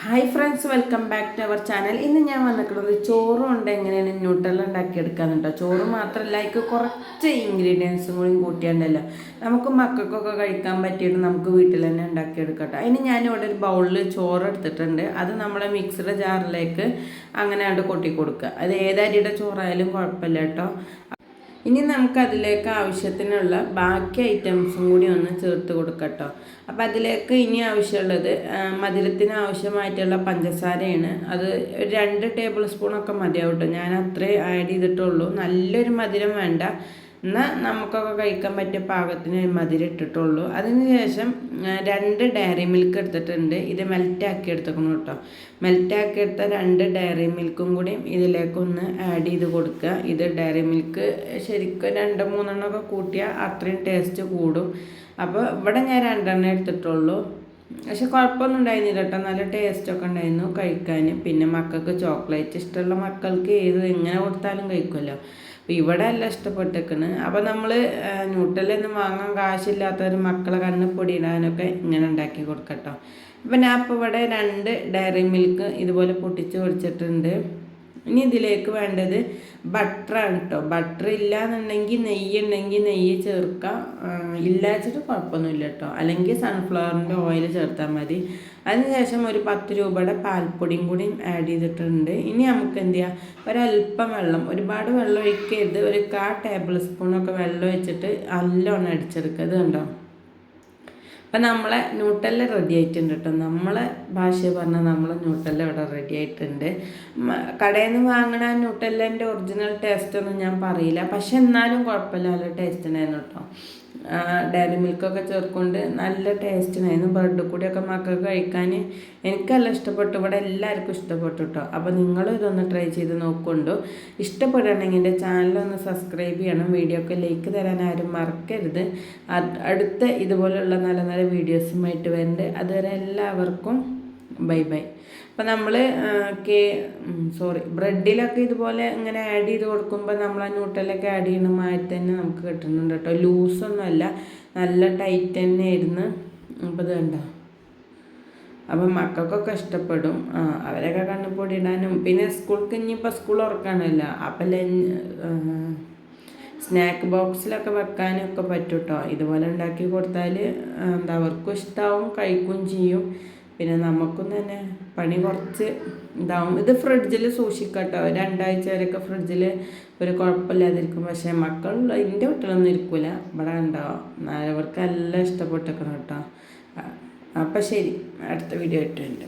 Hi friends, welcome back to our channel. ഇന്ന് ഞാൻ വന്നിട്ടുള്ളത് ചോറ് കൊണ്ട് എങ്ങനെയാണ് ന്യൂട്രല്ല ഉണ്ടാക്കിയെടുക്കാന്നുണ്ടോ. ചോറ് മാത്രമല്ല, അതിക്ക് കുറച്ച് ഇൻഗ്രീഡിയൻസും കൂടി കൂട്ടിയുണ്ടല്ലോ നമുക്ക് മക്കൾക്കൊക്കെ കഴിക്കാൻ പറ്റിയിട്ട് നമുക്ക് വീട്ടിൽ തന്നെ ഉണ്ടാക്കിയെടുക്കട്ടോ. അതിന് ഞാനിവിടെ ഒരു ബൗളിൽ ചോറ് എടുത്തിട്ടുണ്ട്. അത് നമ്മളെ മിക്സിയുടെ ജാറിലേക്ക് അങ്ങനെ അങ്ങോട്ട് കൊട്ടി കൊടുക്കുക. അത് ഏതരിയുടെ ചോറായാലും കുഴപ്പമില്ല കേട്ടോ. ഇനി നമുക്ക് അതിലേക്ക് ആവശ്യത്തിനുള്ള ബാക്കി ഐറ്റംസും കൂടി ഒന്ന് ചേർത്ത് കൊടുക്കട്ടോ. അപ്പം അതിലേക്ക് ഇനി ആവശ്യമുള്ളത് മധുരത്തിന് ആവശ്യമായിട്ടുള്ള പഞ്ചസാരയാണ്. അത് 2 ടേബിൾ സ്പൂണൊക്കെ മതിയാവും കേട്ടോ. ഞാൻ അത്രേ ആഡ് ചെയ്തിട്ടുള്ളൂ. നല്ലൊരു മധുരം വേണ്ട, എന്നാൽ നമുക്കൊക്കെ കഴിക്കാൻ പറ്റിയ പാകത്തിന് മധുരം ഇട്ടിട്ടുള്ളൂ. അതിന് ശേഷം 2 ഡയറി മിൽക്ക് എടുത്തിട്ടുണ്ട്. ഇത് മെൽറ്റാക്കി എടുത്തേക്കണം കേട്ടോ. മെൽറ്റാക്കി എടുത്ത 2 ഡയറി മിൽക്കും കൂടി ഇതിലേക്കൊന്ന് ആഡ് ചെയ്ത് കൊടുക്കുക. ഇത് ഡയറി മിൽക്ക് ശരിക്കും 2-3 കൂട്ടിയാൽ അത്രയും ടേസ്റ്റ് കൂടും. അപ്പോൾ ഇവിടെ ഞാൻ 2 എടുത്തിട്ടുള്ളൂ. പക്ഷെ കുഴപ്പമൊന്നും ഉണ്ടായിരുന്നില്ല കേട്ടോ. നല്ല ടേസ്റ്റൊക്കെ ഉണ്ടായിരുന്നു കഴിക്കാൻ. പിന്നെ മക്കൾക്ക് ചോക്ലേറ്റ് ഇഷ്ടമുള്ള മക്കൾക്ക് എങ്ങനെ കൊടുത്താലും കഴിക്കുമല്ലോ. അപ്പോൾ ഇവിടെ എല്ലാം ഇഷ്ടപ്പെട്ടേക്കണ്. അപ്പോൾ നമ്മൾ ന്യൂട്രലൊന്നും വാങ്ങാൻ കാശില്ലാത്തവർ മക്കളെ കണ്ണിപ്പൊടി ഇടാനൊക്കെ ഇങ്ങനെ ഉണ്ടാക്കി കൊടുക്കട്ടോ. അപ്പം ഞാൻ ഇപ്പോൾ ഇവിടെ 2 ഡയറി മിൽക്ക് ഇതുപോലെ പൊട്ടിച്ച് പൊടിച്ചിട്ടുണ്ട്. ഇനി ഇതിലേക്ക് വേണ്ടത് ബട്ടറാണ് കേട്ടോ. ബട്ടർ ഇല്ല എന്നുണ്ടെങ്കിൽ നെയ്യ് ഉണ്ടെങ്കിൽ നെയ്യ് ചേർക്കാം, ഇല്ലാച്ചിട്ട് കുഴപ്പമൊന്നുമില്ല കേട്ടോ. അല്ലെങ്കിൽ സൺഫ്ലവറിൻ്റെ ഓയിൽ ചേർത്താൽ മതി. അതിനുശേഷം ഒരു 10 രൂപയുടെ പാൽപ്പൊടിയും കൂടി ആഡ് ചെയ്തിട്ടുണ്ട്. ഇനി നമുക്ക് എന്ത് ചെയ്യാം, ഒരല്പം വെള്ളം, ഒരുപാട് വെള്ളം ഒഴിക്കരുത്, ഒരു 1/4 ടേബിൾ സ്പൂണൊക്കെ വെള്ളം ഒഴിച്ചിട്ട് നല്ലോണം അടിച്ചെടുക്കുക. ഇത് കണ്ടോ. അപ്പം നമ്മളെ ന്യൂട്രല്ല റെഡി ആയിട്ടുണ്ട് കേട്ടോ. നമ്മളെ ഭാഷ പറഞ്ഞാൽ നമ്മളെ ന്യൂട്രല്ല ഇവിടെ റെഡി ആയിട്ടുണ്ട്. കടയിൽ നിന്ന് വാങ്ങണ ന്യൂട്രല്ലേൻ്റെ ഒറിജിനൽ ടേസ്റ്റൊന്നും ഞാൻ പറയില്ല, പക്ഷെ എന്നാലും കുഴപ്പമില്ല, നല്ല ടേസ്റ്റ് ഉണ്ടായിരുന്നു കേട്ടോ. ഡയറി മിൽക്കൊക്കെ ചേർക്കൊണ്ട് നല്ല ടേസ്റ്റ് ഉണ്ടായിരുന്നു. ബ്രെഡ് കൂടിയൊക്കെ മക്കൾക്ക് കഴിക്കാൻ എനിക്കെല്ലാം ഇഷ്ടപ്പെട്ടു. ഇവിടെ എല്ലാവർക്കും ഇഷ്ടപ്പെട്ടു കേട്ടോ. അപ്പോൾ നിങ്ങളും ഇതൊന്ന് ട്രൈ ചെയ്ത് നോക്കുന്നുണ്ടോ. ഇഷ്ടപ്പെടുകയാണെങ്കിൽ എൻ്റെ ചാനലൊന്ന് സബ്സ്ക്രൈബ് ചെയ്യണം. വീഡിയോക്ക് ലൈക്ക് തരാൻ ആരും മറക്കരുത്. അടുത്ത ഇതുപോലുള്ള നല്ല നല്ല വീഡിയോസുമായിട്ട് വരുന്നുണ്ട്. അതുവരെ എല്ലാവർക്കും ബൈ ബൈ. അപ്പം നമ്മൾ ബ്രെഡിലൊക്കെ ഇതുപോലെ ഇങ്ങനെ ആഡ് ചെയ്ത് കൊടുക്കുമ്പോൾ നമ്മൾ ആ ന്യൂട്രലൊക്കെ ആഡ് ചെയ്യണ മാതിരി തന്നെ നമുക്ക് കിട്ടുന്നുണ്ട് കേട്ടോ. ലൂസൊന്നുമല്ല, നല്ല ടൈറ്റ് തന്നെ ആയിരുന്നു. അപ്പോൾ ഇത് കണ്ടോ. അപ്പം മക്കൾക്കൊക്കെ ഇഷ്ടപ്പെടും. അവരൊക്കെ കണ്ണിപ്പൊടി ഇടാനും പിന്നെ സ്കൂൾക്ക് ഇനിയിപ്പോൾ സ്കൂൾ ഉറക്കാണല്ലോ. അപ്പം സ്നാക്ക് ബോക്സിലൊക്കെ വെക്കാനൊക്കെ പറ്റും കേട്ടോ. ഇതുപോലെ ഉണ്ടാക്കി കൊടുത്താൽ അവർക്കും ഇഷ്ടമാവും, കഴിക്കുകയും ചെയ്യും. പിന്നെ നമുക്കും തന്നെ പണി കുറച്ച് ഇതാവും. ഇത് ഫ്രിഡ്ജിൽ സൂക്ഷിക്കട്ടോ. 2 ആഴ്ച വരെയൊക്കെ ഫ്രിഡ്ജിൽ ഒരു കുഴപ്പമില്ലാതിരിക്കും. പക്ഷേ മക്കൾ എൻ്റെ വീട്ടിലൊന്നും ഇരിക്കില്ല, ഇവിടെ ഉണ്ടാവും. അവർക്ക് എല്ലാം ഇഷ്ടപ്പെട്ടേക്കണം കേട്ടോ. അപ്പം ശരി, അടുത്ത വീഡിയോ ഇട്ടുണ്ട്.